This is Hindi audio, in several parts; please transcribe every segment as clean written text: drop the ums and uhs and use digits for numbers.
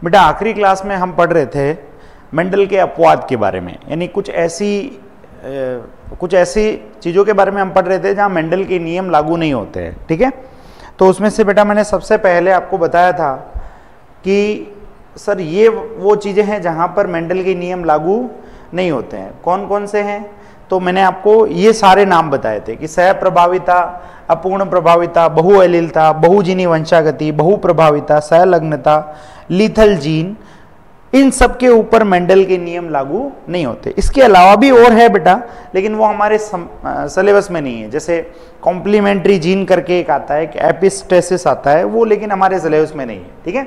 बेटा आखिरी क्लास में हम पढ़ रहे थे मेंडल के अपवाद के बारे में, यानी कुछ ऐसी चीज़ों के बारे में हम पढ़ रहे थे जहाँ मेंडल के नियम लागू नहीं होते हैं। ठीक है, तो उसमें से बेटा मैंने सबसे पहले आपको बताया था कि सर ये वो चीज़ें हैं जहाँ पर मेंडल के नियम लागू नहीं होते हैं। कौन कौन से हैं? तो मैंने आपको ये सारे नाम बताए थे कि सहप्रभाविता, अपूर्ण प्रभाविता, बहुअलीलता, बहुजीनी वंशागति, बहुप्रभाविता, सहलग्नता, लीथल जीन, इन सब के ऊपर मेंडल के नियम लागू नहीं होते। इसके अलावा भी और है बेटा, लेकिन वो हमारे सिलेबस में नहीं है। जैसे कॉम्प्लीमेंट्री जीन करके एक आता है, एपिस्टेसिस आता है, वो लेकिन हमारे सिलेबस में नहीं है। ठीक है,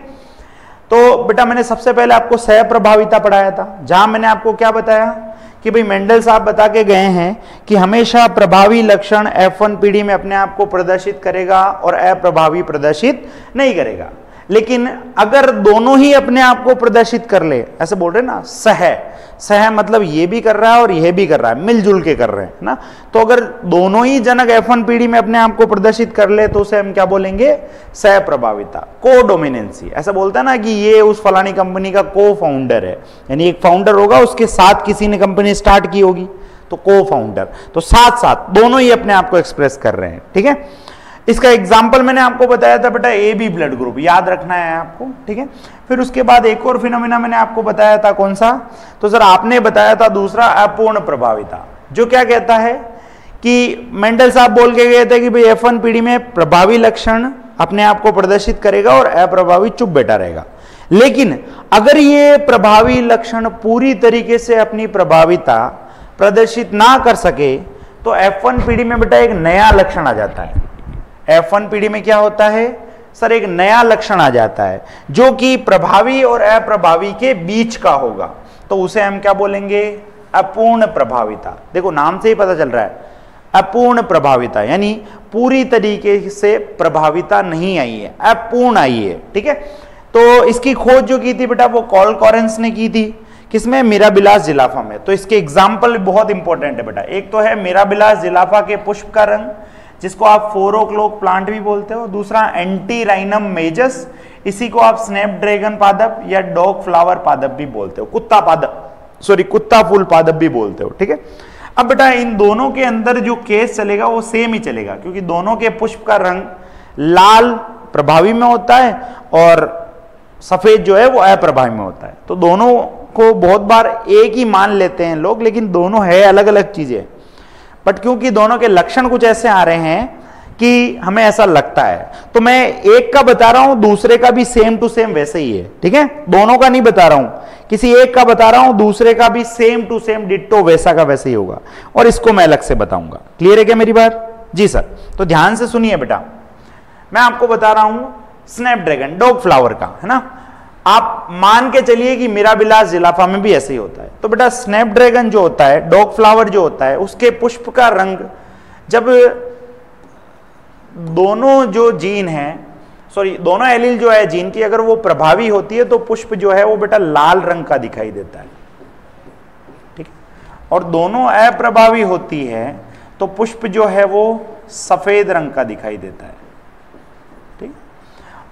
तो बेटा मैंने सबसे पहले आपको सहप्रभाविता पढ़ाया था, जहां मैंने आपको क्या बताया कि भाई मेंडल साहब बता के गए हैं कि हमेशा प्रभावी लक्षण F1 पीढ़ी में अपने आप को प्रदर्शित करेगा और अप्रभावी प्रदर्शित नहीं करेगा। लेकिन अगर दोनों ही अपने आप को प्रदर्शित कर ले, ऐसे बोल रहे ना, सह मतलब ये भी कर रहा है और ये भी कर रहा है, मिलजुल के कर रहे हैं ना, तो अगर दोनों ही जनक F1 पीढ़ी में अपने आप को प्रदर्शित कर ले तो उसे हम क्या बोलेंगे? सह प्रभाविता, को डोमिनेंसी। ऐसा बोलता है ना कि ये उस फलानी कंपनी का को फाउंडर है, यानी एक फाउंडर होगा, उसके साथ किसी ने कंपनी स्टार्ट की होगी, तो को फाउंडर, तो साथ साथ दोनों ही अपने आप को एक्सप्रेस कर रहे हैं। ठीक है, इसका एग्जाम्पल मैंने आपको बताया था बेटा ए बी ब्लड ग्रुप, याद रखना है आपको। ठीक है, फिर उसके बाद एक और फिनोमिना मैंने आपको बताया था, कौन सा? तो सर आपने बताया था दूसरा, अपूर्ण प्रभाविता, जो क्या कहता है कि मेंडल साहब बोल के गए थे कि भाई F1 पीढ़ी में प्रभावी लक्षण अपने आप को प्रदर्शित करेगा और अप्रभावी चुप बैठा रहेगा। लेकिन अगर ये प्रभावी लक्षण पूरी तरीके से अपनी प्रभाविता प्रदर्शित ना कर सके तो F1 पीढ़ी में बेटा एक नया लक्षण आ जाता है। F1 पीढ़ी में क्या होता है सर? एक नया लक्षण आ जाता है जो कि प्रभावी और अप्रभावी के बीच का होगा, तो उसे हम क्या बोलेंगे? अपूर्ण प्रभाविता। देखो नाम से ही पता चल रहा है, अपूर्ण प्रभाविता, यानी पूरी तरीके से प्रभाविता नहीं आई है, अपूर्ण आई है। ठीक है, तो इसकी खोज जो की थी बेटा वो कॉल कॉरेंस ने की थी, किसमें? मिराबिलास जिलाफा में। तो इसके एग्जाम्पल बहुत इंपॉर्टेंट है बेटा। एक तो है मिराबिलास जिलाफा के पुष्प का रंग, जिसको आप 4 o'clock प्लांट भी बोलते हो। दूसरा एंटीराइनम मेजस, इसी को आप स्नैपड्रैगन पादप या डॉग फ्लावर पादप भी बोलते हो, कुत्ता फूल पादप भी बोलते हो। ठीक है, अब बेटा इन दोनों के अंदर जो केस चलेगा वो सेम ही चलेगा, क्योंकि दोनों के पुष्प का रंग लाल प्रभावी में होता है और सफेद जो है वो अप्रभावी में होता है। तो दोनों को बहुत बार एक ही मान लेते हैं लोग, लेकिन दोनों है अलग अलग चीजें। बट क्योंकि दोनों के लक्षण कुछ ऐसे आ रहे हैं कि हमें ऐसा लगता है, तो मैं एक का बता रहा हूं, दूसरे का भी सेम टू सेम वैसे ही है। ठीक है, दोनों का नहीं बता रहा हूं, किसी एक का बता रहा हूं, दूसरे का भी सेम टू सेम डिट्टो वैसा का वैसे ही होगा, और इसको मैं अलग से बताऊंगा। क्लियर है क्या मेरी बात? जी सर, तो ध्यान से सुनिए बेटा, मैं आपको बता रहा हूं स्नैपड्रैगन डॉग फ्लावर का, है ना, आप मान के चलिए कि मिराबिलास जिलाफा में भी ऐसे ही होता है। तो बेटा स्नैपड्रैगन जो होता है, डॉग फ्लावर जो होता है, उसके पुष्प का रंग, जब दोनों जो जीन है, दोनों एलील जो है जीन की, अगर वो प्रभावी होती है तो पुष्प जो है वो बेटा लाल रंग का दिखाई देता है। ठीक, और दोनों अप्रभावी होती है तो पुष्प जो है वो सफेद रंग का दिखाई देता है।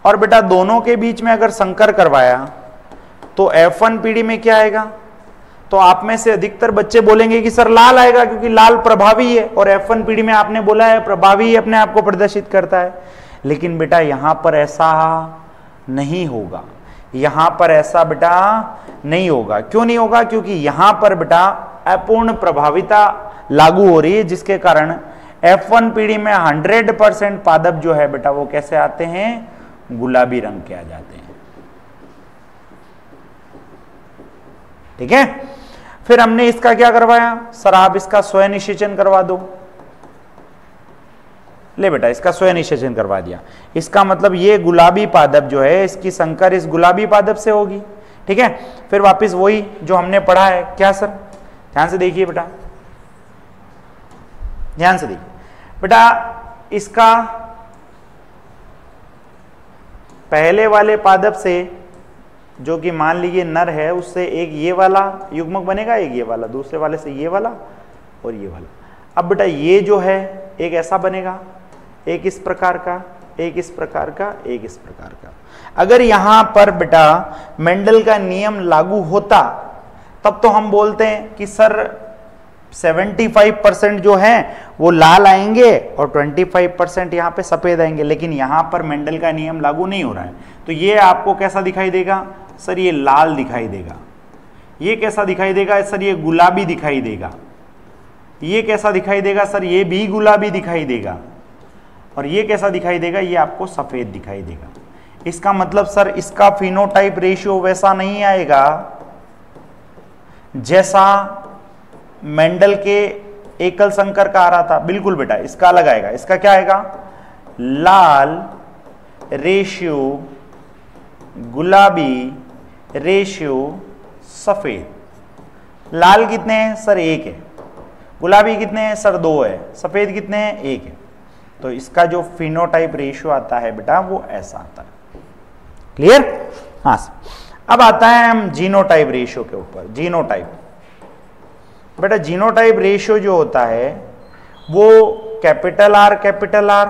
और बेटा दोनों के बीच में अगर संकर करवाया तो F1 पीढ़ी में क्या आएगा? तो आप में से अधिकतर बच्चे बोलेंगे कि सर लाल आएगा, क्योंकि लाल प्रभावी है, और F1 पीढ़ी में आपने बोला है प्रभावी ही अपने आप को प्रदर्शित करता है। लेकिन बेटा यहां पर ऐसा नहीं होगा, यहां पर ऐसा बेटा नहीं होगा। क्यों नहीं होगा? क्योंकि यहां पर बेटा अपूर्ण प्रभाविता लागू हो रही है, जिसके कारण F1 पीढ़ी में 100% पादप जो है बेटा वो कैसे आते हैं? गुलाबी रंग के आ जाते हैं। ठीक है, फिर हमने इसका क्या करवाया? सर आप इसका स्वयं निषेचन करवा दो। ले बेटा इसका स्वयं निषेचन करवा दिया, इसका मतलब ये गुलाबी पादप जो है इसकी संकर इस गुलाबी पादप से होगी। ठीक है, फिर वापस वही जो हमने पढ़ा है, क्या सर? ध्यान से देखिए बेटा, ध्यान से देखिए बेटा, इसका पहले वाले पादप से जो कि मान लीजिए नर है, उससे एक ये वाला युग्मक बनेगा, एक ये वाला, दूसरे वाले से ये वाला और ये वाला। अब बेटा ये जो है एक ऐसा बनेगा, एक इस प्रकार का, एक इस प्रकार का, एक इस प्रकार का। अगर यहां पर बेटा मेंडल का नियम लागू होता तब तो हम बोलते हैं कि सर 75% जो है वो लाल आएंगे और 25% यहां पे सफेद आएंगे, लेकिन यहां पर मेंडल का नियम लागू नहीं हो रहा है। तो ये आपको कैसा दिखाई देगा? सर ये लाल दिखाई देगा। ये कैसा दिखाई देगा? सर ये गुलाबी दिखाई देगा। ये कैसा दिखाई देगा? सर ये भी गुलाबी दिखाई देगा। और ये कैसा दिखाई देगा? ये आपको सफेद दिखाई देगा। इसका मतलब सर इसका फिनोटाइप रेशियो वैसा नहीं आएगा जैसा मेंडल के एकल संकर का आ रहा था। बिल्कुल बेटा, इसका अलग आएगा। इसका क्या आएगा? लाल रेशियो गुलाबी रेशियो सफेद। लाल कितने हैं? सर 1 है। गुलाबी कितने हैं? सर 2 है। सफेद कितने हैं? 1 है। तो इसका जो फिनोटाइप रेशियो आता है बेटा वो ऐसा आता है। क्लियर? हाँ। अब आता है हम जीनोटाइप रेशियो के ऊपर। जीनोटाइप बेटा, जीनोटाइप रेशियो जो होता है वो capital R capital R,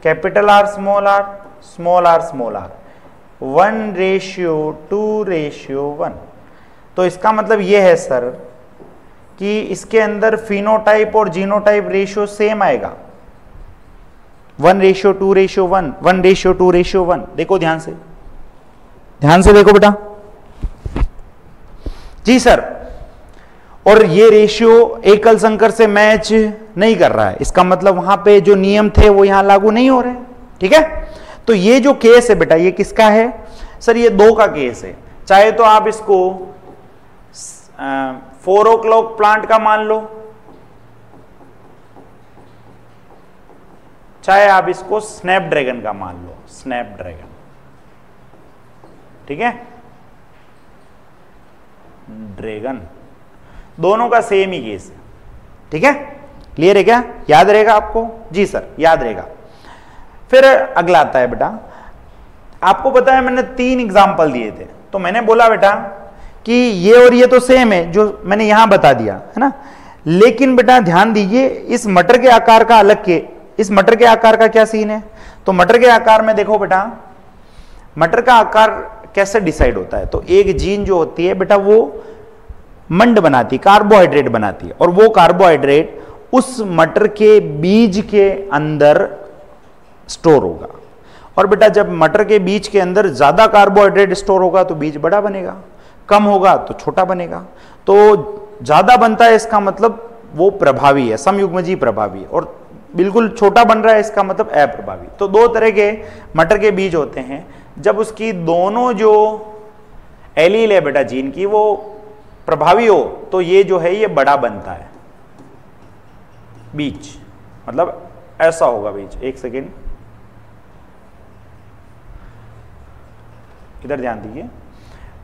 capital R small R, small R small R, 1:2:1। R इसका मतलब ये है सर कि इसके अंदर फिनोटाइप और जीनोटाइप रेशियो सेम आएगा। 1:2:1, 1:2:1। देखो ध्यान से, ध्यान से देखो बेटा। जी सर, और ये रेशियो एकल संकर से मैच नहीं कर रहा है, इसका मतलब वहां पे जो नियम थे वो यहां लागू नहीं हो रहे। ठीक है, तो ये जो केस है बेटा ये किसका है? सर ये 2 का केस है। चाहे तो आप इसको 4 o'clock प्लांट का मान लो, चाहे आप इसको स्नैपड्रैगन का मान लो। स्नैपड्रैगन, ठीक है, ड्रैगन, दोनों का सेम ही केस है। ठीक है, क्लियर है क्या? याद रहेगा आपको? जी सर, याद रहेगा। फिर अगला आता है बेटा, आपको पता है मैंने 3 एग्जाम्पल दिए थे, तो मैंने बोला बेटा कि ये और ये तो सेम है जो मैंने यहां बता दिया है ना, लेकिन बेटा ध्यान दीजिए इस मटर के आकार का अलग के, इस मटर के आकार का क्या सीन है? तो मटर के आकार में देखो बेटा, मटर का आकार कैसे डिसाइड होता है? तो एक जीन जो होती है बेटा वो मंड बनाती है, कार्बोहाइड्रेट बनाती है, और वो कार्बोहाइड्रेट उस मटर के बीज के अंदर स्टोर होगा। और बेटा जब मटर के बीज के अंदर ज्यादा कार्बोहाइड्रेट स्टोर होगा तो बीज बड़ा बनेगा, कम होगा तो छोटा बनेगा। तो ज्यादा बनता है इसका मतलब वो प्रभावी है, समयुग्मजीय प्रभावी, और बिल्कुल छोटा बन रहा है इसका मतलब अप्रभावी। तो 2 तरह के मटर के बीज होते हैं। जब उसकी दोनों जो एलील है बेटा जीन की वो प्रभावी हो तो ये जो है ये बड़ा बनता है बीज, मतलब ऐसा होगा बीज। एक सेकेंड, इधर ध्यान दीजिए।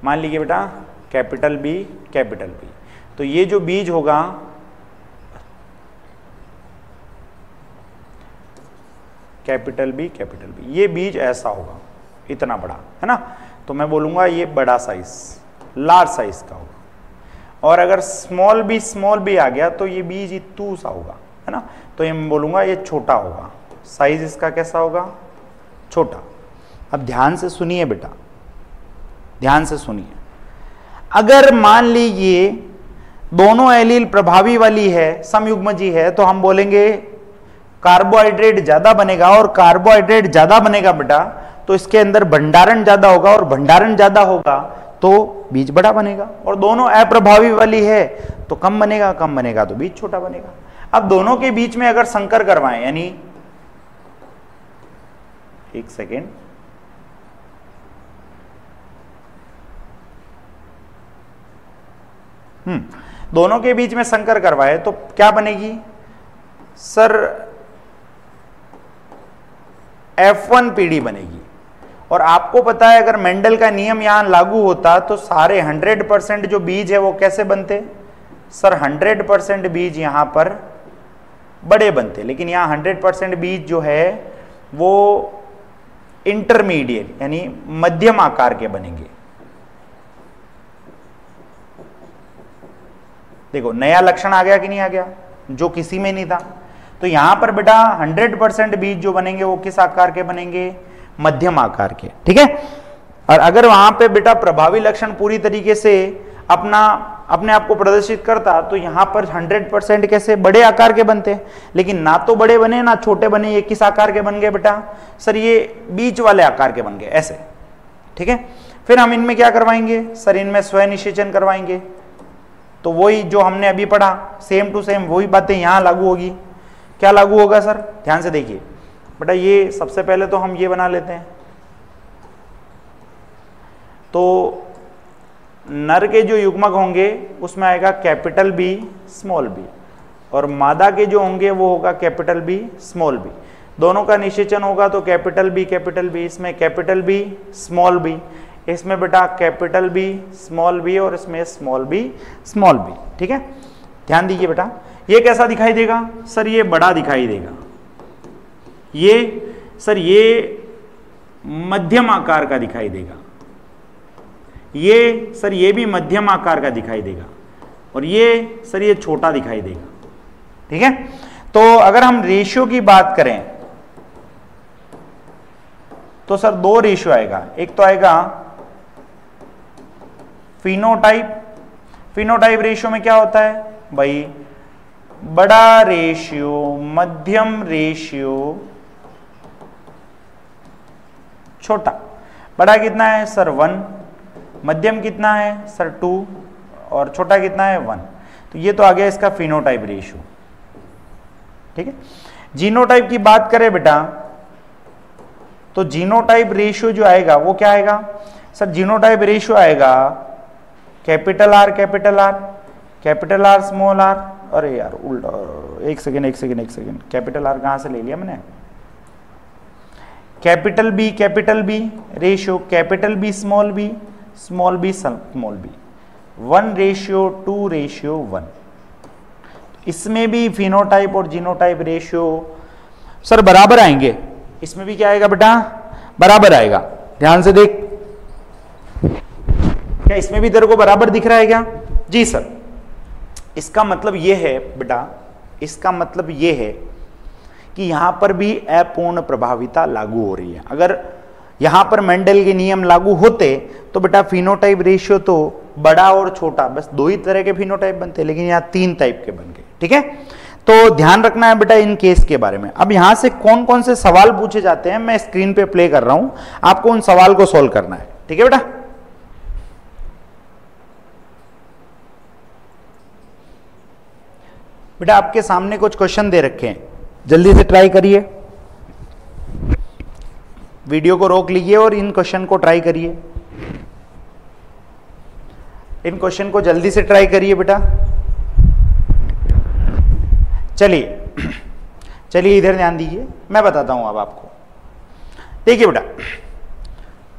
मान लीजिए बेटा कैपिटल बी कैपिटल बी, तो ये जो बीज होगा कैपिटल बी, ये बीज ऐसा होगा, इतना बड़ा है ना, तो मैं बोलूंगा ये बड़ा साइज, लार्ज साइज का होगा। और अगर स्मॉल बी आ गया तो ये बीज इतू सा होगा, है ना, तो ये मैं बोलूंगा ये छोटा होगा, साइज इसका कैसा होगा? छोटा। अब ध्यान से सुनिए बेटा, ध्यान से सुनिए। अगर मान लीजिए दोनों एलील प्रभावी वाली है, समयुग्मजी है, तो हम बोलेंगे कार्बोहाइड्रेट ज्यादा बनेगा, और कार्बोहाइड्रेट ज्यादा बनेगा बेटा तो इसके अंदर भंडारण ज्यादा होगा, और भंडारण ज्यादा होगा तो बीज बड़ा बनेगा। और दोनों अप्रभावी वाली है तो कम बनेगा, कम बनेगा तो बीज छोटा बनेगा। अब दोनों के बीच में अगर संकर करवाएं, यानी एक सेकेंड, दोनों के बीच में संकर करवाए तो क्या बनेगी? सर F1 पीढ़ी बनेगी। और आपको पता है अगर मेंडल का नियम यहां लागू होता तो सारे 100% जो बीज है वो कैसे बनते? सर 100% बीज यहां पर बड़े बनते, लेकिन यहां 100% बीज जो है वो इंटरमीडिएट यानी मध्यम आकार के बनेंगे। देखो नया लक्षण आ गया कि नहीं आ गया, जो किसी में नहीं था। तो यहां पर बेटा 100% बीज जो बनेंगे वो किस आकार के बनेंगे? मध्यम आकार के, ठीक है। और अगर वहां पे बेटा प्रभावी लक्षण पूरी तरीके से अपने आप को प्रदर्शित करता तो यहां पर 100% कैसे? बड़े आकार के बनते, लेकिन ना तो बड़े बने ना छोटे बने, ये किस आकार के बन गए बेटा? सर ये बीच वाले आकार के बन गए, ऐसे, ठीक है। फिर हम इनमें क्या करवाएंगे? सर इनमें स्वयं निषेचन करवाएंगे। तो वही जो हमने अभी पढ़ा सेम टू सेम वही बातें यहां लागू होगी। क्या लागू होगा सर? ध्यान से देखिए बेटा, ये सबसे पहले तो हम ये बना लेते हैं। तो नर के जो युग्मक होंगे उसमें आएगा कैपिटल बी स्मॉल बी, और मादा के जो होंगे वो होगा कैपिटल बी स्मॉल बी। दोनों का निषेचन होगा तो कैपिटल बी, इसमें कैपिटल बी स्मॉल बी, इसमें बेटा कैपिटल बी स्मॉल बी, और इसमें स्मॉल बी, ठीक है। ध्यान दीजिए बेटा, ये कैसा दिखाई देगा? सर ये बड़ा दिखाई देगा। ये सर ये मध्यम आकार का दिखाई देगा। ये सर ये भी मध्यम आकार का दिखाई देगा, और ये सर ये छोटा दिखाई देगा, ठीक है। तो अगर हम रेशियो की बात करें तो सर दो रेशियो आएगा। एक तो आएगा फिनोटाइप रेशियो में क्या होता है भाई? बड़ा रेशियो, मध्यम रेशियो, छोटा। बड़ा कितना है सर? 1, मध्यम कितना है सर? 2, और छोटा कितना है? 1। तो ये तो आ गया इसका फिनोटाइप रेशियो, ठीक है। जीनोटाइप की बात करें बेटा तो जीनोटाइप रेशियो जो आएगा वो क्या आएगा? सर जीनोटाइप रेशियो आएगा कैपिटल आर स्मॉल आर। अरे यार उल्टा, एक सेकेंड, कैपिटल आर कहां से ले लिया मैंने? Capital B ratio capital B small B, 1:2:1। इसमें भी फिनोटाइप और जीनोटाइप रेशियो सर बराबर आएंगे। इसमें भी क्या आएगा बेटा? बराबर आएगा। ध्यान से देख, क्या इसमें भी तेरे को बराबर दिख रहा है क्या? जी सर। इसका मतलब यह है बेटा, इसका मतलब यह है कि यहां पर भी अपूर्ण प्रभाविता लागू हो रही है। अगर यहां पर मेंडल के नियम लागू होते तो बेटा फिनोटाइप रेशियो तो बड़ा और छोटा, बस दो ही तरह के फिनोटाइप बनते, लेकिन यहां 3 टाइप के बन गए, ठीक है। तो ध्यान रखना है बेटा इन केस के बारे में। अब यहां से कौन कौन से सवाल पूछे जाते हैं मैं स्क्रीन पे प्ले कर रहा हूं, आपको उन सवाल को सोल्व करना है, ठीक है बेटा। बेटा आपके सामने कुछ क्वेश्चन दे रखे हैं, जल्दी से ट्राई करिए। वीडियो को रोक लीजिए और इन क्वेश्चन को ट्राई करिए। इन क्वेश्चन को जल्दी से ट्राई करिए बेटा। चलिए इधर ध्यान दीजिए, मैं बताता हूं अब आपको। देखिए बेटा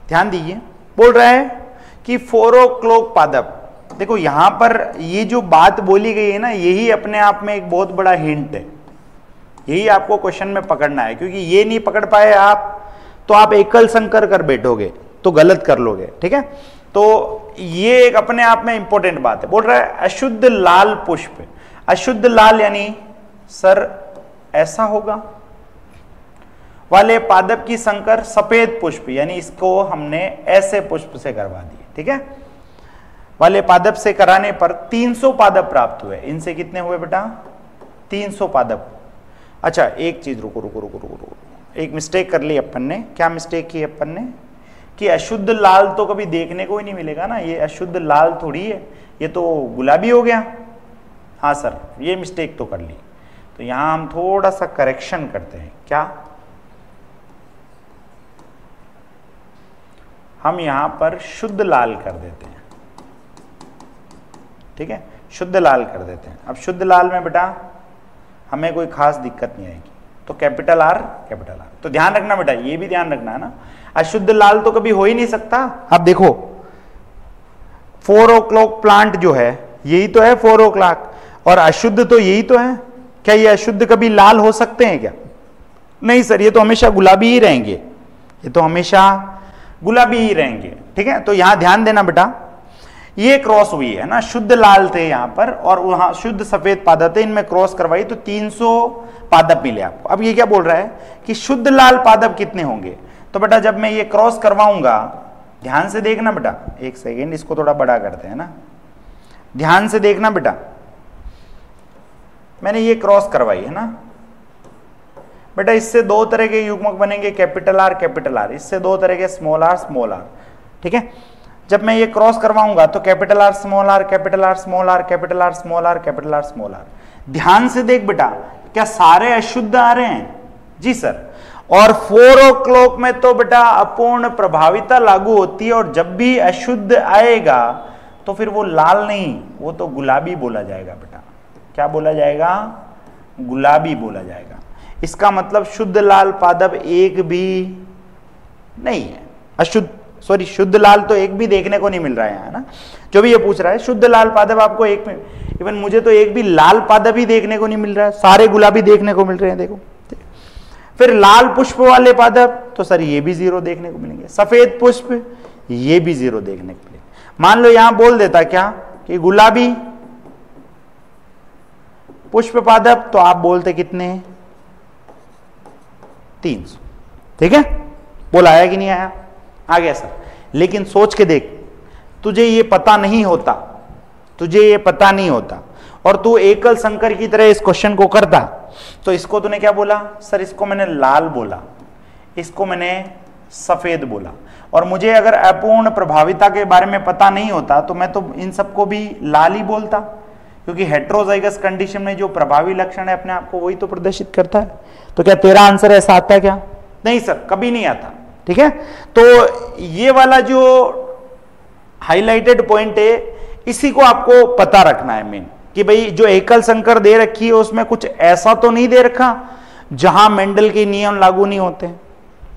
ध्यान दीजिए, बोल रहा है कि 4 o'clock पादप। देखो यहां पर ये जो बात बोली गई है ना, यही अपने आप में एक बहुत बड़ा हिंट है। यही आपको क्वेश्चन में पकड़ना है, क्योंकि ये नहीं पकड़ पाए आप तो आप एकल संकर कर बैठोगे तो गलत कर लोगे, ठीक है। तो ये एक अपने आप में इंपॉर्टेंट बात है। बोल रहा है अशुद्ध लाल पुष्प। अशुद्ध लाल यानी सर ऐसा होगा, वाले पादप की संकर सफेद पुष्प, यानी इसको हमने ऐसे पुष्प से करवा दिए, ठीक है। वाले पादप से कराने पर 300 पादप प्राप्त हुए। इनसे कितने हुए बेटा? 300 पादप। अच्छा एक चीज रुको, एक मिस्टेक कर ली अपन ने। क्या मिस्टेक की अपन ने? कि अशुद्ध लाल तो कभी देखने को ही नहीं मिलेगा ना, ये अशुद्ध लाल थोड़ी है, ये तो गुलाबी हो गया। हाँ सर ये मिस्टेक तो कर ली। तो यहां हम थोड़ा सा करेक्शन करते हैं। क्या? हम यहां पर शुद्ध लाल कर देते हैं, ठीक है, शुद्ध लाल कर देते हैं। अब शुद्ध लाल में बेटा हमें कोई खास दिक्कत नहीं आएगी, तो कैपिटल आर। तो ध्यान रखना बेटा, ये भी ध्यान रखना है ना, अशुद्ध लाल तो कभी हो ही नहीं सकता। अब देखो 4 o'clock प्लांट जो है यही तो है 4 o'clock, और अशुद्ध तो यही तो है। क्या ये अशुद्ध कभी लाल हो सकते हैं क्या? नहीं सर, ये तो हमेशा गुलाबी ही रहेंगे, ये तो हमेशा गुलाबी ही रहेंगे, ठीक है। तो यहां ध्यान देना बेटा, ये क्रॉस हुई है ना, शुद्ध लाल थे यहां पर और वहां शुद्ध सफेद पादप थे, इनमें क्रॉस करवाई तो 300 पादप मिले आपको। अब ये क्या बोल रहा है कि शुद्ध लाल पादप कितने होंगे, तो बेटा जब मैं ये क्रॉस करवाऊंगा, ध्यान से देखना बेटा, एक सेकेंड इसको थोड़ा बड़ा करते हैं ना, ध्यान से देखना बेटा, मैंने ये क्रॉस करवाई है ना बेटा, इससे दो तरह के युग्मक बनेंगे, कैपिटल आर कैपिटल आर, इससे दो तरह के स्मॉल आर स्मॉल आर, ठीक है। जब मैं ये क्रॉस करवाऊंगा तो capital R small R capital R small R capital R small R capital R small R. ध्यान से देख बेटा, क्या सारे अशुद्ध आ रहे हैं? जी सर। और 4 o'clock में तो बेटा अपूर्ण प्रभाविता लागू होती है, और जब भी अशुद्ध आएगा तो फिर वो लाल नहीं, वो तो गुलाबी बोला जाएगा बेटा। क्या बोला जाएगा? गुलाबी बोला जाएगा। इसका मतलब शुद्ध लाल पादप एक भी नहीं है, अशुद्ध सॉरी शुद्ध लाल तो एक भी देखने को नहीं मिल रहा है यहाँ ना, जो भी ये पूछ रहा है शुद्ध लाल पादप आपको एक में, इवन मुझे तो एक भी लाल पादप ही देखने को नहीं मिल रहा है, सारे गुलाबी देखने को मिल रहे हैं, देखो। फिर लाल पुष्प वाले पादप तो सर ये भी 0 देखने को मिलेंगे, सफेद पुष्प ये भी 0 देखने को मिलेंगे। मान लो यहां बोल देता क्या कि गुलाबी पुष्प पादप, तो आप बोलते कितने? 300, ठीक है। बोल आया कि नहीं आया? आ गया सर। लेकिन सोच के देख, तुझे ये पता नहीं होता, तुझे ये पता नहीं होता और तू एकल संकर की तरह इस क्वेश्चन को करता, तो इसको तूने क्या बोला? सर इसको मैंने लाल बोला, इसको मैंने सफेद बोला, और मुझे अगर अपूर्ण प्रभाविता के बारे में पता नहीं होता तो मैं तो इन सबको भी लाल ही बोलता, क्योंकि हेट्रोजाइगस कंडीशन में जो प्रभावी लक्षण है अपने आप को वही तो प्रदर्शित करता है। तो क्या तेरा आंसर ऐसा आता है क्या? नहीं सर, कभी नहीं आता, ठीक है। तो ये वाला जो हाईलाइटेड पॉइंट है, इसी को आपको पता रखना है मेन, कि भाई जो एकल संकर दे रखी है उसमें कुछ ऐसा तो नहीं दे रखा जहां मेंडल के नियम लागू नहीं होते,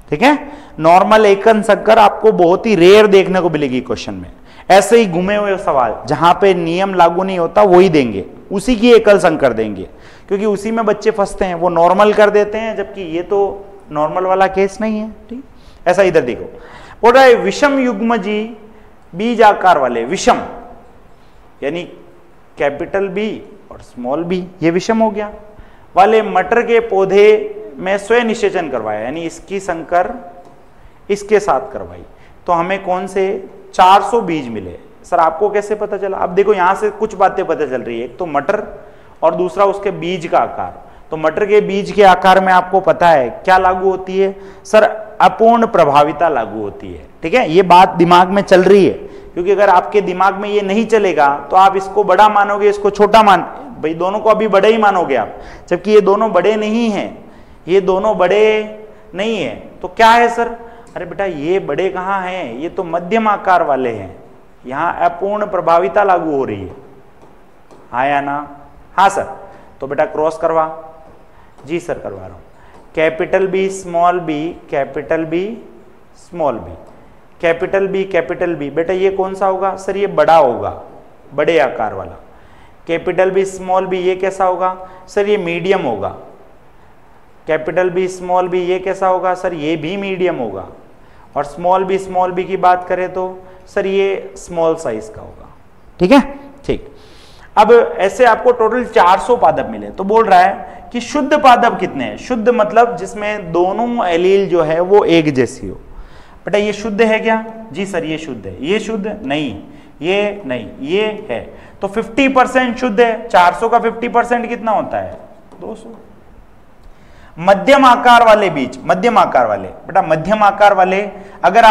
ठीक है। नॉर्मल एकल संकर आपको बहुत ही रेयर देखने को मिलेगी क्वेश्चन में। ऐसे ही घूमे हुए सवाल जहां पे नियम लागू नहीं होता वही देंगे, उसी की एकल संकर देंगे, क्योंकि उसी में बच्चे फंसते हैं, वो नॉर्मल कर देते हैं, जबकि ये तो नॉर्मल वाला केस नहीं है, ठीक। ऐसा इधर देखो, बोल रहा है विषम युग्मजी बीज आकार वाले, विषम यानी कैपिटल बी और स्मॉल बी, ये विषम हो गया, वाले मटर के पौधे में स्वयं निषेचन करवाया, यानी इसकी संकर इसके साथ करवाई, तो हमें कौन से 400 बीज मिले। सर आपको कैसे पता चला? अब देखो यहां से कुछ बातें पता चल रही है, एक तो मटर और दूसरा उसके बीज का आकार। तो मटर के बीज के आकार में आपको पता है क्या लागू होती है? सर अपूर्ण प्रभाविता लागू होती है, ठीक है। ये बात दिमाग में चल रही है, क्योंकि अगर आपके दिमाग में ये नहीं चलेगा तो आप इसको बड़ा मानोगे, इसको छोटा भाई दोनों को अभी बड़े ही मानोगे आप, जबकि ये दोनों बड़े नहीं हैं, ये दोनों बड़े नहीं है। तो क्या है सर? अरे बेटा ये बड़े कहाँ हैं, ये तो मध्यम आकार वाले हैं, यहाँ अपूर्ण प्रभाविता लागू हो रही है, हाँ या ना? हाँ सर। तो बेटा क्रॉस करवा। जी सर करवा रहा हूं। Capital B small B, capital B small B, capital B, बेटा ये कौन सा होगा? सर ये बड़ा होगा, बड़े आकार वाला। कैपिटल बी स्मॉल बी ये कैसा होगा? सर ये मीडियम होगा। कैपिटल बी स्मॉल बी ये कैसा होगा? सर ये भी मीडियम होगा। और स्मॉल बी की बात करें तो सर ये स्मॉल साइज का होगा, ठीक है, ठीक। अब ऐसे आपको टोटल 400 पादप मिले, तो बोल रहा है कि शुद्ध पादप कितने हैं? शुद्ध मतलब जिसमें दोनों एलील जो है वो एक जैसी हो। बेटा ये शुद्ध है क्या? जी सर ये शुद्ध है। ये शुद्ध नहीं, ये नहीं, ये है, तो 50% शुद्ध है। 400 का 50% कितना होता है? 200। मध्यम आकार वाले बीज, मध्यम आकार वाले, बेटा मध्यम आकार वाले, अगर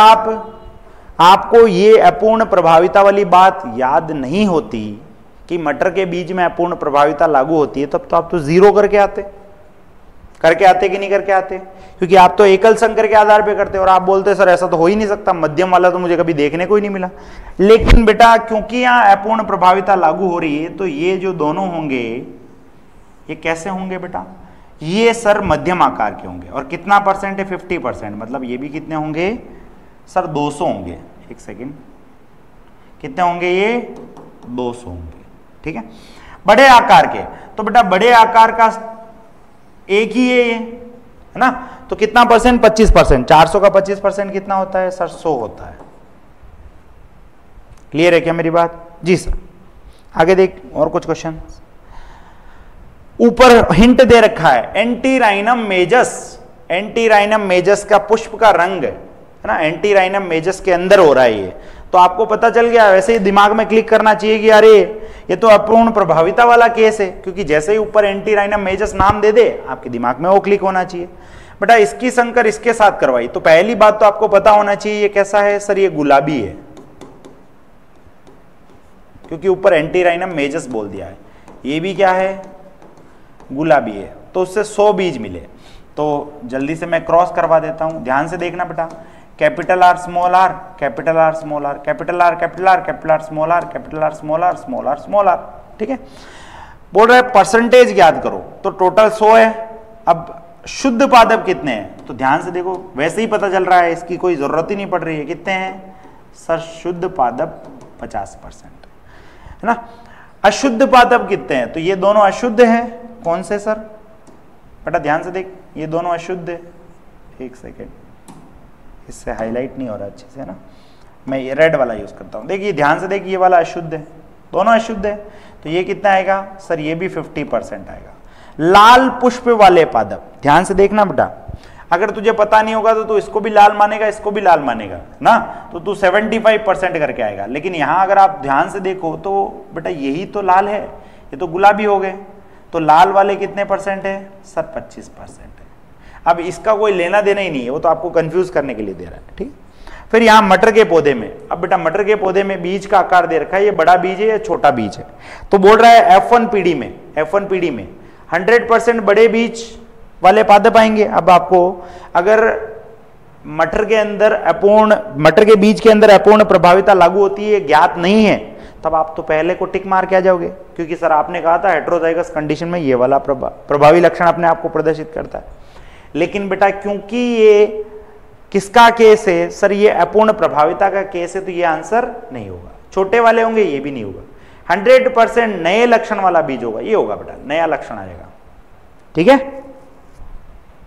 आपको ये अपूर्ण प्रभाविता वाली बात याद नहीं होती कि मटर के बीज में अपूर्ण प्रभाविता लागू होती है, तब तो आप तो 0 करके आते कि नहीं करके आते? क्योंकि आप तो एकल संकर के आधार पे करते और आप बोलते सर ऐसा तो हो ही नहीं सकता, मध्यम वाला तो मुझे कभी देखने को ही नहीं मिला। लेकिन बेटा क्योंकि यहाँ अपूर्ण प्रभाविता लागू हो रही है, तो ये जो दोनों होंगे ये कैसे होंगे बेटा? ये सर मध्यम आकार के होंगे। और कितना परसेंट है? 50%, मतलब ये भी कितने होंगे सर? 200 होंगे। एक सेकेंड, कितने होंगे ये? 200 होंगे, ठीक है। बड़े आकार के, तो बेटा बड़े आकार का एक ही है ना, तो कितना परसेंट? 25%। 400 का 25% कितना होता है सर? 100 होता है। क्लियर है क्या मेरी बात? जी सर। आगे देख और कुछ क्वेश्चन। ऊपर हिंट दे रखा है एंटीराइनम मेजस, एंटीराइनम मेजस का पुष्प का रंग है ना, एंटीराइनम मेजस के अंदर हो रहा है ये, तो आपको पता चल गया। वैसे ही दिमाग में क्लिक करना चाहिए कि अरे ये तो अपूर्ण प्रभाविता वाला केस है, क्योंकि जैसे ही ऊपर एंटीराइनम मेजस नाम दे दे आपके दिमाग में वो क्लिक होना चाहिए। बेटा इसकी संकर इसके साथ करवाई, तो पहली बात तो आपको पता होना चाहिए ये कैसा है सर, ये गुलाबी है, क्योंकि ऊपर एंटीराइनम मेजस बोल दिया है। ये भी क्या है, गुलाबी है, तो उससे 100 बीज मिले। तो जल्दी से मैं क्रॉस करवा देता हूं, ध्यान से देखना बेटा। Capital R small R, capital R small R, capital R capital R, capital R small R, capital R small R, small R small R. ठीक है, बोल रहा है परसेंटेज ज्ञात करो, तो टोटल 100 है। अब शुद्ध पादप कितने हैं, तो ध्यान से देखो, वैसे ही पता चल रहा है, इसकी कोई जरूरत ही नहीं पड़ रही है। कितने हैं सर, शुद्ध पादप 50% है ना। अशुद्ध पादप कितने हैं, तो ये दोनों अशुद्ध हैं। कौन से सर, बेटा ध्यान से देख, ये दोनों अशुद्ध है। एक सेकेंड, इससे हाईलाइट नहीं हो रहा अच्छे से है ना, मैं ये रेड वाला यूज करता हूं। देखिए ध्यान से देखिए, ये वाला अशुद्ध है, दोनों अशुद्ध है, तो ये कितना आएगा सर, ये भी 50% आएगा। लाल पुष्प वाले पादप, ध्यान से देखना बेटा, अगर तुझे पता नहीं होगा तो तू इसको भी लाल मानेगा, इसको भी लाल मानेगा ना, तो तू 75% करके आएगा। लेकिन यहां अगर आप ध्यान से देखो तो बेटा यही तो लाल है, ये तो गुलाबी हो गए, तो लाल वाले कितने परसेंट है सर, 25% है। अब इसका कोई लेना देना ही नहीं है, वो तो आपको कंफ्यूज करने के लिए दे रहा है। ठीक, फिर यहां मटर के पौधे में, अब बेटा मटर के पौधे में बीज का आकार दे रखा है, ये बड़ा बीज है या छोटा बीज है, तो बोल रहा है F1 पीढ़ी में, F1 पीढ़ी में 100% बड़े बीज वाले पादप आएंगे। अब आपको अगर मटर के अंदर अपूर्ण, मटर के बीज के अंदर अपूर्ण प्रभाविता लागू होती है, ज्ञात नहीं है, तब आप तो पहले को टिक मार के आ जाओगे, क्योंकि सर आपने कहा था हेटेरोजाइगस कंडीशन में ये वाला प्रभावी लक्षण अपने आप को प्रदर्शित करता है। लेकिन बेटा क्योंकि ये किसका केस है सर, ये अपूर्ण प्रभाविता का केस है, तो ये आंसर नहीं होगा। छोटे वाले होंगे, ये भी नहीं होगा। 100% नए लक्षण वाला बीज होगा, ये होगा बेटा, नया लक्षण आएगा। ठीक है,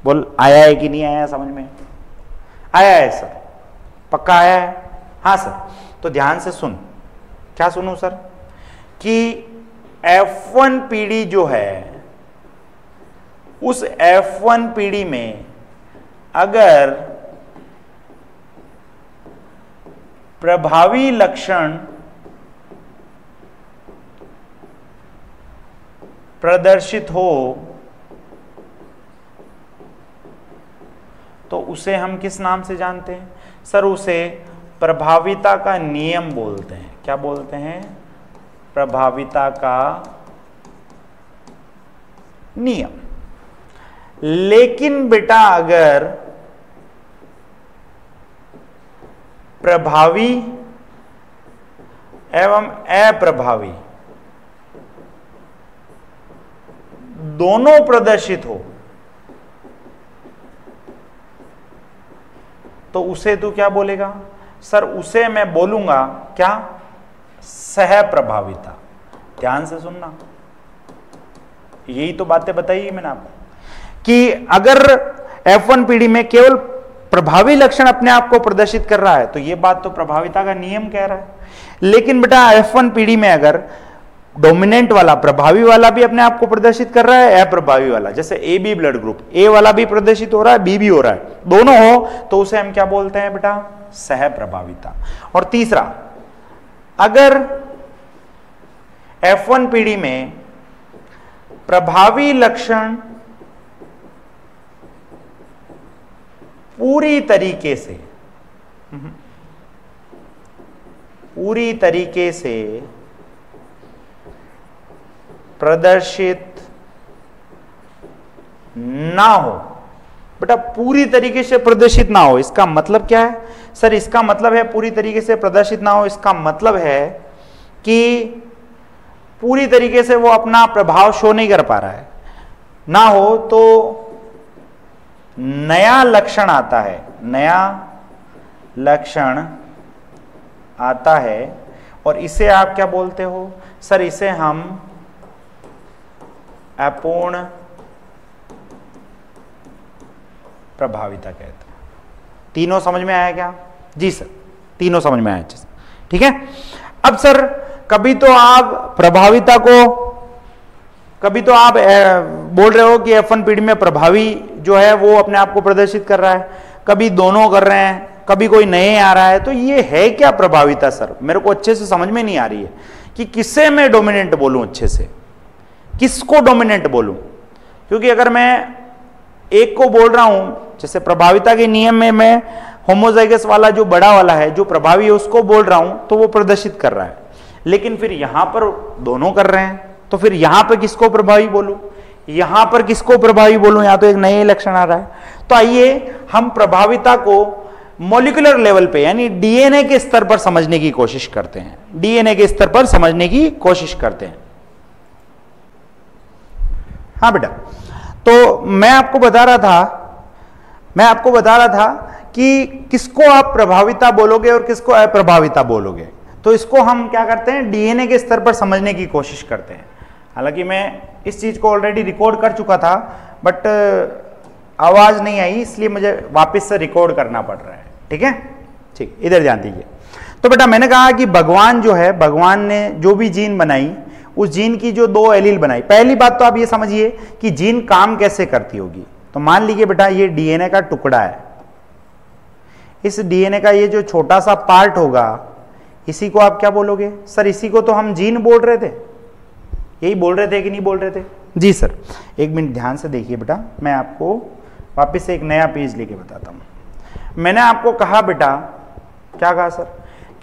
बोल आया है कि नहीं आया समझ में? आया है सर, पक्का आया है? हाँ सर। तो ध्यान से सुन, क्या सुनूं सर, कि F1 पीढ़ी जो है, उस F1 पीढ़ी में अगर प्रभावी लक्षण प्रदर्शित हो तो उसे हम किस नाम से जानते हैं सर? उसे प्रभाविता का नियम बोलते हैं। क्या बोलते हैं? प्रभाविता का नियम। लेकिन बेटा अगर प्रभावी एवं अप्रभावी दोनों प्रदर्शित हो तो उसे तू क्या बोलेगा सर? उसे मैं बोलूंगा क्या? सह प्रभाविता। ध्यान से सुनना, यही तो बातें बताई मैंने आपको कि अगर F1 पीढ़ी में केवल प्रभावी लक्षण अपने आप को प्रदर्शित कर रहा है तो ये बात तो प्रभाविता का नियम कह रहा है। लेकिन बेटा F1 पीढ़ी में अगर डोमिनेंट वाला, प्रभावी वाला भी अपने आप को प्रदर्शित कर रहा है, अप्रभावी वाला, जैसे ए बी ब्लड ग्रुप, ए वाला भी प्रदर्शित हो रहा है, बी भी हो रहा है, दोनों हो, तो उसे हम क्या बोलते हैं बेटा? सह प्रभाविता। और तीसरा, अगर F1 पीढ़ी में प्रभावी लक्षण पूरी तरीके से प्रदर्शित ना हो। बेटा पूरी तरीके से प्रदर्शित ना हो, इसका मतलब क्या है सर? इसका मतलब है पूरी तरीके से प्रदर्शित ना हो, इसका मतलब है कि पूरी तरीके से वो अपना प्रभाव शो नहीं कर पा रहा है। ना हो तो नया लक्षण आता है, नया लक्षण आता है, और इसे आप क्या बोलते हो सर? इसे हम अपूर्ण प्रभाविता कहते हैं। तीनों समझ में आया क्या? जी सर, तीनों समझ में आया अच्छे से। ठीक है, अब सर कभी तो आप प्रभाविता को, कभी तो आप बोल रहे हो कि F1PD में प्रभावी जो है वो अपने आप को प्रदर्शित कर रहा है, कभी दोनों कर रहे हैं, कभी कोई नए आ रहा है, तो ये है क्या प्रभाविता सर? मेरे को अच्छे से समझ में नहीं आ रही है कि किससे मैं डोमिनेंट बोलूं, अच्छे से किसको डोमिनेंट बोलूं, क्योंकि अगर मैं एक को बोल रहा हूं, जैसे प्रभाविता के नियम में मैं होमोजाइगस वाला जो बड़ा वाला है जो प्रभावी है उसको बोल रहा हूं तो वो प्रदर्शित कर रहा है, लेकिन फिर यहां पर दोनों कर रहे हैं, तो फिर यहां पर किसको प्रभावी बोलूं, यहां पर किसको प्रभावी बोलूं, यहां तो एक नए लक्षण आ रहा है। तो आइए हम प्रभाविता को मॉलिक्यूलर लेवल पे यानी डीएनए के स्तर पर समझने की कोशिश करते हैं, डीएनए के स्तर पर समझने की कोशिश करते हैं। हाँ बेटा, तो मैं आपको बता रहा था कि किसको आप प्रभाविता बोलोगे और किसको अप्रभाविता बोलोगे, तो इसको हम क्या करते हैं, डीएनए के स्तर पर समझने की कोशिश करते हैं। हालांकि मैं इस चीज को ऑलरेडी रिकॉर्ड कर चुका था, बट आवाज नहीं आई, इसलिए मुझे वापस से रिकॉर्ड करना पड़ रहा है। ठीक है, ठीक, इधर ध्यान दीजिए। तो बेटा मैंने कहा कि भगवान जो है, भगवान ने जो भी जीन बनाई, उस जीन की जो 2 एलील बनाई, पहली बात तो आप ये समझिए कि जीन काम कैसे करती होगी। तो मान लीजिए बेटा ये डीएनए का टुकड़ा है, इस डीएनए का ये जो छोटा सा पार्ट होगा, इसी को आप क्या बोलोगे? सर इसी को तो हम जीन बोल रहे थे, यही बोल रहे थे कि नहीं बोल रहे थे? जी सर, एक मिनट ध्यान से देखिए बेटा, मैं आपको वापस से एक नया पेज लेके बताता हूँ। मैंने आपको कहा बेटा, क्या कहा सर,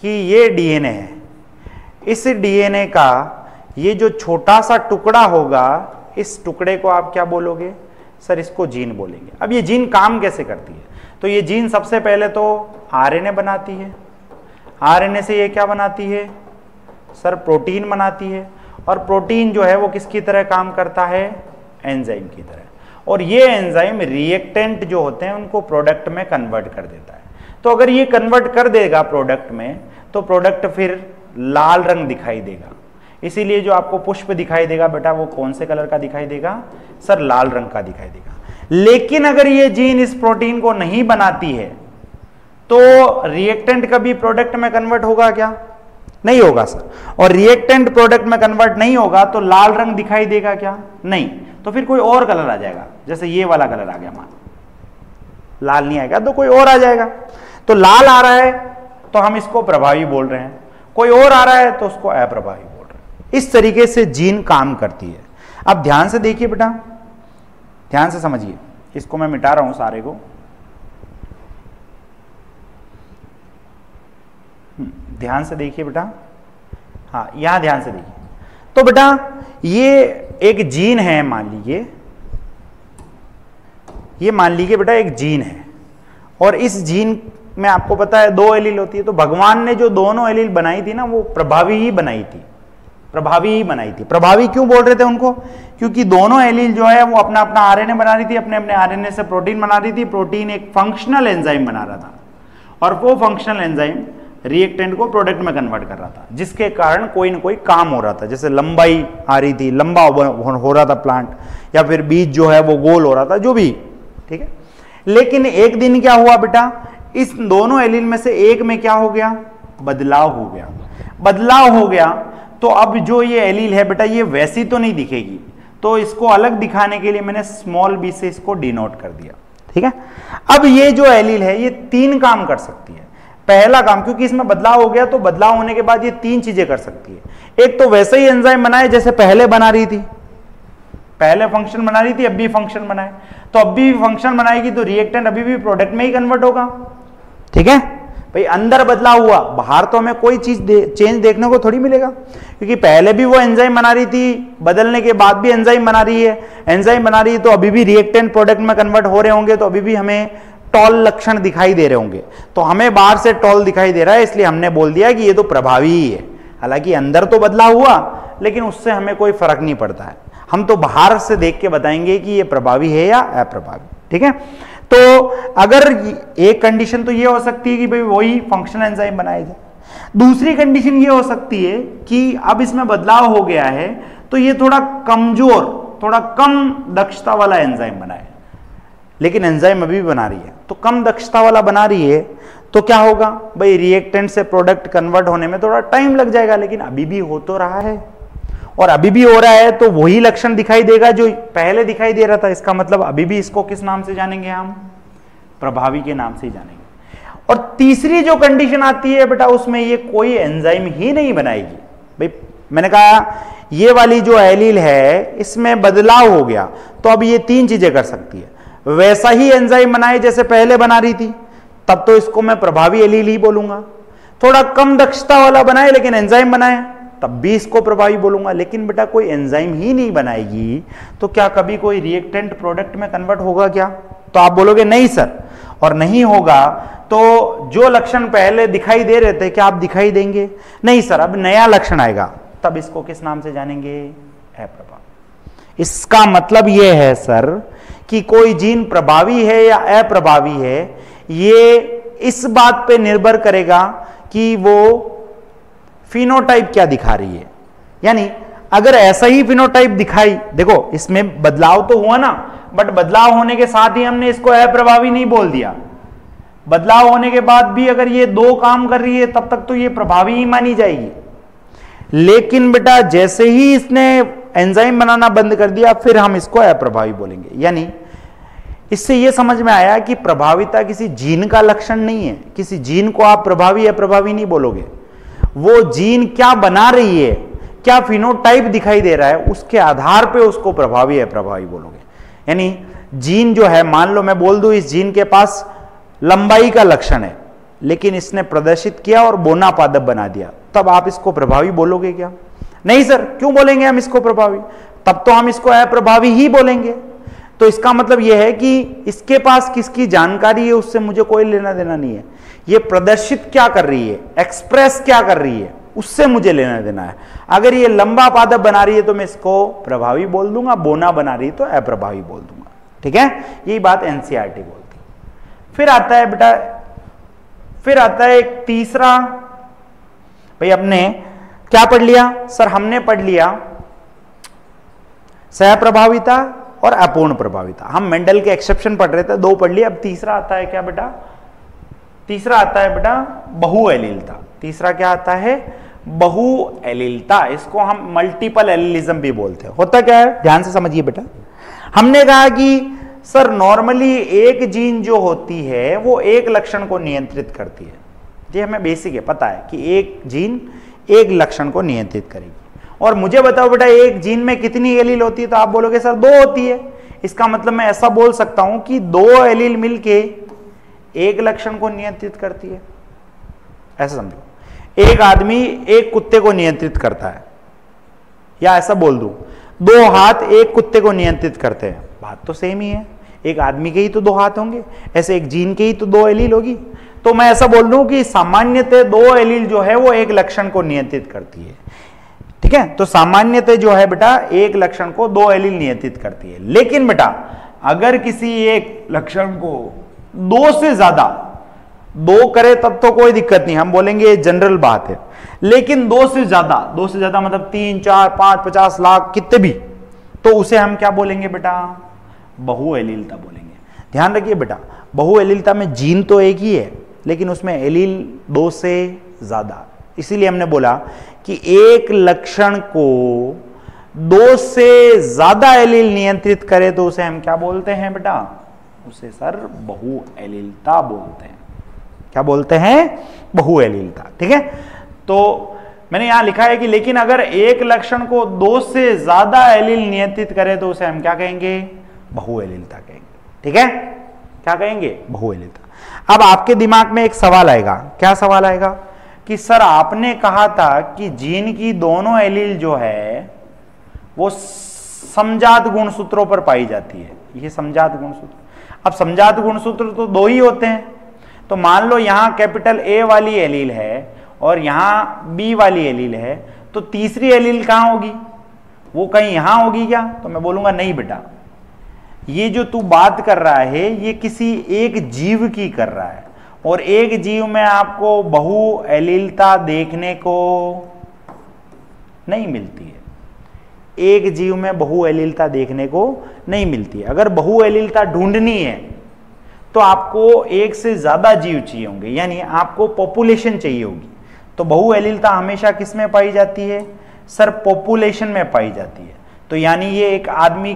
कि ये डीएनए है, इस डीएनए का ये जो छोटा सा टुकड़ा होगा, इस टुकड़े को आप क्या बोलोगे? सर इसको जीन बोलेंगे। अब ये जीन काम कैसे करती है? तो ये जीन सबसे पहले तो आरएनए बनाती है, आरएनए से ये क्या बनाती है? सर प्रोटीन बनाती है, और प्रोटीन जो है वो किसकी तरह काम करता है? एंजाइम की तरह। और ये एंजाइम रिएक्टेंट जो होते हैं उनको प्रोडक्ट में कन्वर्ट कर देता है। तो अगर ये कन्वर्ट कर देगा प्रोडक्ट में, तो प्रोडक्ट फिर लाल रंग दिखाई देगा। इसीलिए जो आपको पुष्प दिखाई देगा बेटा, वो कौन से कलर का दिखाई देगा? सर लाल रंग का दिखाई देगा। लेकिन अगर ये जीन इस प्रोटीन को नहीं बनाती है, तो रिएक्टेंट कभी प्रोडक्ट में कन्वर्ट होगा क्या? नहीं होगा सर। और रिएक्टेंट प्रोडक्ट में कन्वर्ट नहीं होगा तो लाल रंग दिखाई देगा क्या? नहीं। तो फिर कोई और कलर आ जाएगा, जैसे ये वाला कलर आ गया, मान लाल नहीं आएगा तो कोई और आ जाएगा। तो लाल आ रहा है तो हम इसको प्रभावी बोल रहे हैं, कोई और आ रहा है तो उसको अप्रभावी बोल रहे हैं। इस तरीके से जीन काम करती है। अब ध्यान से देखिए बेटा, ध्यान से समझिए, इसको मैं मिटा रहा हूं सारे को। ध्यान से देखिए बेटा, हाँ यहां ध्यान से देखिए। तो बेटा ये एक जीन है, मान लीजिए, ये मान लीजिए बेटा एक जीन है, और इस जीन में आपको पता है 2 एलील होती है। तो भगवान ने जो दोनों एलील बनाई थी ना, वो प्रभावी ही बनाई थी, प्रभावी ही बनाई थी। प्रभावी क्यों बोल रहे थे उनको? क्योंकि दोनों एलील जो है वो अपना अपना आरएनए बना रही थी, अपने अपने आरएनए से प्रोटीन बना रही थी। प्रोटीन एक फंक्शनल एंजाइम बना रहा था, और वो फंक्शनल एंजाइम रिएक्टेंट को प्रोडक्ट में कन्वर्ट कर रहा था, जिसके कारण कोई ना कोई काम हो रहा था। जैसे लंबाई आ रही थी, लंबा हो रहा था प्लांट, या फिर बीज जो है वो गोल हो रहा था, जो भी, ठीक है। लेकिन एक दिन क्या हुआ बेटा, इस दोनों एलील में से एक में क्या हो गया? बदलाव हो गया। बदलाव हो गया तो अब जो ये एलील है बेटा, ये वैसी तो नहीं दिखेगी, तो इसको अलग दिखाने के लिए मैंने स्मॉल बी से इसको डिनोट कर दिया, ठीक है। अब ये जो एलील है ये 3 काम कर सकती है। पहला काम, क्योंकि इसमें बदलाव हो गया, तो बदलाव होने के बाद ये 3 चीजें कर सकती है। एक तो वैसे ही एंजाइम बनाए जैसे पहले बना रही थी, पहले फंक्शन बना रही थी, अब भी फंक्शन बनाए, तो अब भी फंक्शन बनाएगी तो रिएक्टेंट अभी भी प्रोडक्ट में ही कन्वर्ट होगा, ठीक है भाई। अंदर बदलाव हुआ, बाहर तो हमें कोई चीज चेंज देखने को थोड़ी मिलेगा, क्योंकि पहले भी वो एंजाइम बना रही थी, बदलने के बाद भी एंजाइम बना रही है। एंजाइम बना रही है तो अभी भी रिएक्टेंट प्रोडक्ट में कन्वर्ट हो रहे होंगे, तो अभी भी हमें टॉल लक्षण दिखाई दे रहे होंगे। तो हमें बाहर से टॉल दिखाई दे रहा है, इसलिए हमने बोल दिया कि ये तो प्रभावी ही है। हालांकि अंदर तो बदलाव हुआ, लेकिन उससे हमें कोई फर्क नहीं पड़ता है, हम तो बाहर से देख के बताएंगे कि ये प्रभावी है या अप्रभावी, ठीक है। तो अगर एक कंडीशन तो ये हो सकती है कि भाई वही फंक्शनल एंजाइम बनाए जाए। दूसरी कंडीशन ये हो सकती है कि अब इसमें बदलाव हो गया है, तो ये थोड़ा कमजोर, थोड़ा कम दक्षता वाला एंजाइम बनाए, लेकिन एंजाइम अभी भी बना रही है। तो कम दक्षता वाला बना रही है, तो क्या होगा भाई, रिएक्टेंट से प्रोडक्ट कन्वर्ट होने में थोड़ा टाइम लग जाएगा, लेकिन अभी भी हो तो रहा है, और अभी भी हो रहा है तो वही लक्षण दिखाई देगा जो पहले दिखाई दे रहा था। इसका मतलब अभी भी इसको किस नाम से जानेंगे हम? प्रभावी के नाम से ही जानेंगे। और तीसरी जो कंडीशन आती है बेटा, उसमें ये कोई एंजाइम ही नहीं बनाएगी। भाई मैंने कहा ये वाली जो एलील है इसमें बदलाव हो गया, तो अब ये तीन चीजें कर सकती है, वैसा ही एंजाइम बनाए जैसे पहले बना रही थी, तब तो इसको मैं प्रभावी एलील ही बोलूंगा। थोड़ा कम दक्षता वाला बनाए लेकिन एंजाइम बनाए, तब भी इसको प्रभावी बोलूंगा। लेकिन बेटा कोई एंजाइम ही नहीं बनाएगी तो क्या कभी कोई रिएक्टेंट प्रोडक्ट में कन्वर्ट होगा क्या? तो आप बोलोगे नहीं सर, और नहीं होगा तो जो लक्षण पहले दिखाई दे रहे थे क्या आप दिखाई देंगे? नहीं सर, अब नया लक्षण आएगा, तब इसको किस नाम से जानेंगे? अप्रभावी। इसका मतलब यह है सर कि कोई जीन प्रभावी है या अप्रभावी है, ये इस बात पे निर्भर करेगा कि वो फिनोटाइप क्या दिखा रही है। यानी अगर ऐसा ही फिनोटाइप दिखाई, देखो इसमें बदलाव तो हुआ ना, बट बदलाव होने के साथ ही हमने इसको अप्रभावी नहीं बोल दिया। बदलाव होने के बाद भी अगर ये दो काम कर रही है तब तक तो ये प्रभावी ही मानी जाएगी। लेकिन बेटा जैसे ही इसने एंजाइम बनाना बंद कर दिया फिर हम इसको अप्रभावी बोलेंगे। यानी इससे यह समझ में आया कि प्रभाविता किसी जीन का लक्षण नहीं है। किसी जीन को आप प्रभावी अप्रभावी नहीं बोलोगे, वो जीन क्या बना रही है, क्या फिनोटाइप दिखाई दे रहा है, उसके आधार पे उसको प्रभावी अप्रभावी बोलोगे। यानी जीन जो है, मान लो मैं बोल दूं इस जीन के पास लंबाई का लक्षण है, लेकिन इसने प्रदर्शित किया और बोना पादप बना दिया, तब आप इसको प्रभावी बोलोगे क्या? नहीं सर, क्यों बोलेंगे हम इसको प्रभावी? तब तो हम इसको अप्रभावी ही बोलेंगे। तो इसका मतलब यह है कि इसके पास किसकी जानकारी है उससे मुझे कोई लेना देना नहीं है। ये प्रदर्शित क्या कर रही है, एक्सप्रेस क्या कर रही है, उससे मुझे लेना देना है। अगर ये लंबा पादप बना रही है तो मैं इसको प्रभावी बोल दूंगा, बोना बना रही है तो अप्रभावी बोल दूंगा। ठीक है, यही बात एनसीईआरटी बोलती है। फिर आता है बेटा, फिर आता है एक तीसरा। भाई हमने क्या पढ़ लिया सर? हमने पढ़ लिया सहप्रभाविता और अपूर्ण प्रभाविता। हम मेंडल के एक्सेप्शन पढ़ रहे थे, दो पढ़ लिए। अब तीसरा आता है क्या बेटा? तीसरा आता है बेटा बहुएलीलता। तीसरा क्या आता है? बहुएलीलता। इसको हम मल्टीपल एलिलिज्म भी बोलते हैं। होता क्या है, ध्यान से समझिए बेटा। हमने कहा कि सर नॉर्मली एक जीन जो होती है वो एक लक्षण को नियंत्रित करती है। ये हमें बेसिक है, पता है कि एक जीन एक लक्षण को नियंत्रित करेगी। और मुझे बताओ बेटा एक जीन में कितनी एलील होती है? तो आप बोलोगे सर दो होती है। इसका मतलब मैं ऐसा बोल सकता हूं कि दो एलील मिलके एक लक्षण को नियंत्रित करती है। ऐसा समझो, एक आदमी एक कुत्ते को नियंत्रित करता है, या ऐसा बोल दूं दो हाथ एक कुत्ते को नियंत्रित करते हैं। बात तो सेम ही है, एक आदमी के ही तो दो हाथ होंगे, ऐसे एक जीन के ही तो दो एलील होगी। तो मैं ऐसा बोल दूं कि सामान्यतः दो एलील जो है वो एक लक्षण को नियंत्रित करती है। ठीक है, तो सामान्यतः जो है बेटा एक लक्षण को दो एलील नियंत्रित करती है। लेकिन बेटा अगर किसी एक लक्षण को दो से ज्यादा, दो करे तब तो कोई दिक्कत नहीं, हम बोलेंगे ये जनरल बात है। लेकिन दो से ज्यादा मतलब 3, 4, 5, 50 लाख कितने भी, तो उसे हम क्या बोलेंगे बेटा? बहुएलीलता बोलेंगे। ध्यान रखिए बेटा, बहुएलीलता में जीन तो एक ही है लेकिन उसमें एलील दो से ज्यादा। इसीलिए हमने बोला कि एक लक्षण को दो से ज्यादा एलील नियंत्रित करे तो उसे हम क्या बोलते हैं बेटा? उसे सर बहुएलीलता बोलते हैं। क्या बोलते हैं? बहुएलीलता। ठीक है, तो मैंने यहां लिखा है कि लेकिन अगर एक लक्षण को दो से ज्यादा एलील नियंत्रित करे तो उसे हम क्या कहेंगे? बहुएलीलता कहेंगे। ठीक है, क्या कहेंगे? बहुएलीलता। अब आपके दिमाग में एक सवाल आएगा। क्या सवाल आएगा? कि सर आपने कहा था कि जीन की दोनों एलील जो है वो समजात गुणसूत्रों पर पाई जाती है। ये समजात गुणसूत्र, अब समजात गुणसूत्र तो दो ही होते हैं। तो मान लो यहां कैपिटल ए वाली एलील है और यहां बी वाली एलील है, तो तीसरी एलील कहां होगी? वो कहीं यहां होगी क्या? तो मैं बोलूंगा नहीं बेटा, ये जो तू बात कर रहा है ये किसी एक जीव की कर रहा है, और एक जीव में आपको बहुएलीलता देखने को नहीं मिलती है। एक जीव में बहुएलीलता देखने को नहीं मिलती है। अगर बहुएलीलता ढूंढनी है तो आपको एक से ज्यादा जीव चाहिए होंगे, यानी आपको पॉपुलेशन चाहिए होगी। तो बहुएलिलता हमेशा किस में पाई जाती है सर? पॉपुलेशन में पाई जाती है। तो यानी ये एक आदमी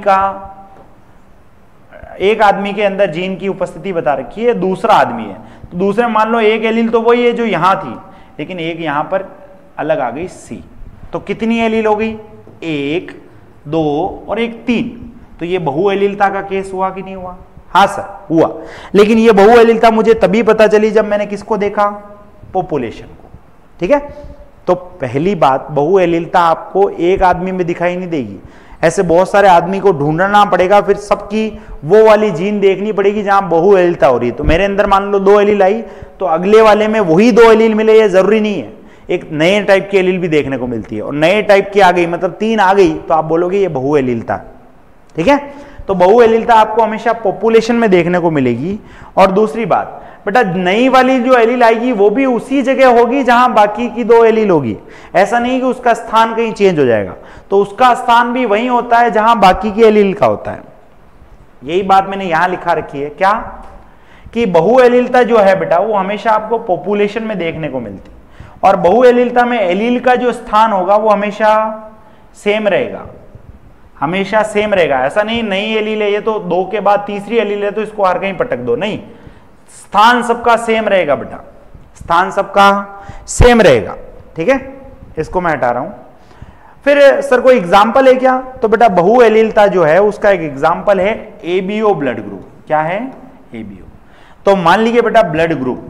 के अंदर जीन की उपस्थिति बता रखी है, दूसरा आदमी है, तो दूसरे मान लो एक एलील तो वही है जो यहां थी, लेकिन एक यहां पर अलग आ गई सी। तो कितनी एलील हो गई? 1, 2 और 1 3। तो ये बहुएलिलता का केस हुआ कि नहीं हुआ? हाँ सर हुआ। लेकिन ये बहुएलिलता मुझे तभी पता चली जब मैंने किसको देखा? पॉपुलेशन को। ठीक है, तो पहली बात, बहुएलिलता आपको एक आदमी में दिखाई नहीं देगी, ऐसे बहुत सारे आदमी को ढूंढना पड़ेगा, फिर सबकी वो वाली जीन देखनी पड़ेगी जहां बहुएलिलता हो रही है। तो मेरे अंदर मान लो 2 एलील आई, तो अगले वाले में वही 2 एलील मिले, ये जरूरी नहीं है, एक नए टाइप की एलील भी देखने को मिलती है, और नए टाइप की आ गई मतलब 3 आ गई, तो आप बोलोगे ये बहुएलिलता। ठीक है, तो बहुएलिलता आपको हमेशा पॉपुलेशन में देखने को मिलेगी। और दूसरी बात बेटा, नई वाली जो एलील आएगी वो भी उसी जगह होगी जहां बाकी की 2 एलील होगी। ऐसा नहीं कि उसका स्थान कहीं चेंज हो जाएगा, तो उसका स्थान भी वही होता है जहां बाकी की एलील का होता है। यही बात मैंने यहां लिखा रखी है, क्या कि बहुएलिलता जो है बेटा वो हमेशा आपको पॉपुलेशन में देखने को मिलती है, और बहुएलिलता में एलील का जो स्थान होगा वो हमेशा सेम रहेगा, हमेशा सेम रहेगा। ऐसा नहीं नई एलील है ये तो 2 के बाद तीसरी एलील है तो इसको हर कहीं पटक दो, नहीं, स्थान सबका सेम रहेगा बेटा, स्थान सबका सेम रहेगा। ठीक है, इसको मैं हटा रहा हूं। फिर सर कोई एग्जाम्पल है क्या? तो बेटा बहुएलिलता जो है उसका एक एग्जाम्पल है एबीओ ब्लड ग्रुप। क्या है? एबीओ। तो मान लीजिए बेटा ब्लड ग्रुप,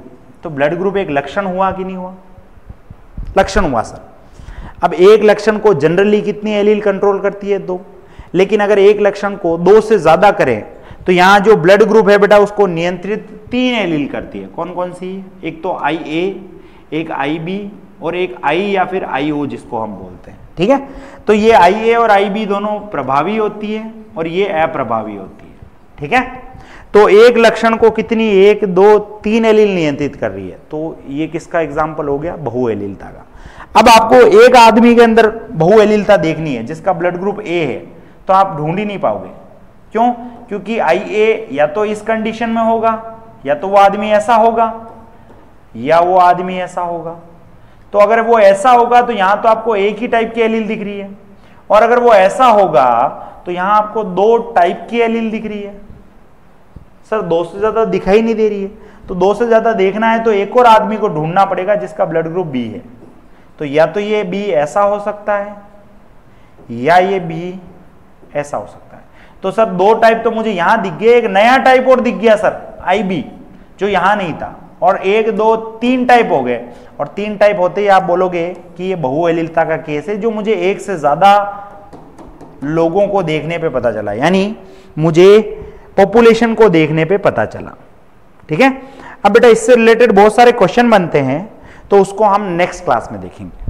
तो ब्लड ग्रुप एक लक्षण हुआ कि नहीं हुआ? लक्षण हुआ सर। अब एक लक्षण को जनरली कितनी एलील कंट्रोल करती है? 2। लेकिन अगर एक लक्षण को 2 से ज्यादा करें तो यहां जो ब्लड ग्रुप है बेटा उसको नियंत्रित 3 एलील करती है। कौन कौन सी? एक तो IA, एक IB और एक I या फिर IO जिसको हम बोलते हैं। ठीक है, तो ये IA और IB दोनों प्रभावी होती है और ये अप्रभावी होती है। ठीक है, तो एक लक्षण को कितनी 1, 2, 3 एलील नियंत्रित कर रही है, तो ये किसका एग्जाम्पल हो गया? बहुएलिलता का। अब आपको एक आदमी के अंदर बहुएलिलता देखनी है जिसका ब्लड ग्रुप A है, तो आप ढूंढ ही नहीं पाओगे। क्यों? क्योंकि IA या तो इस कंडीशन में होगा, या तो वो आदमी ऐसा होगा, या वो आदमी ऐसा होगा। तो अगर वो ऐसा होगा तो यहां तो आपको एक ही टाइप की एलील दिख रही है, और अगर वो ऐसा होगा तो यहां आपको 2 टाइप की एलील दिख रही है। सर 2 से ज्यादा दिखाई नहीं दे रही है, तो 2 से ज्यादा देखना है तो एक और आदमी को ढूंढना पड़ेगा जिसका ब्लड ग्रुप B है। तो या तो ये B ऐसा हो सकता है, या ये B ऐसा हो सकता है। तो सर 2 टाइप तो मुझे यहां दिख गए, एक नया टाइप और दिख गया सर IB जो यहां नहीं था, और 1, 2, 3 टाइप हो गए, और 3 टाइप होते ही आप बोलोगे कि ये बहुएलिलता का केस है, जो मुझे एक से ज्यादा लोगों को देखने पे पता चला, यानी मुझे पॉपुलेशन को देखने पे पता चला। ठीक है, अब बेटा इससे रिलेटेड बहुत सारे क्वेश्चन बनते हैं, तो उसको हम नेक्स्ट क्लास में देखेंगे।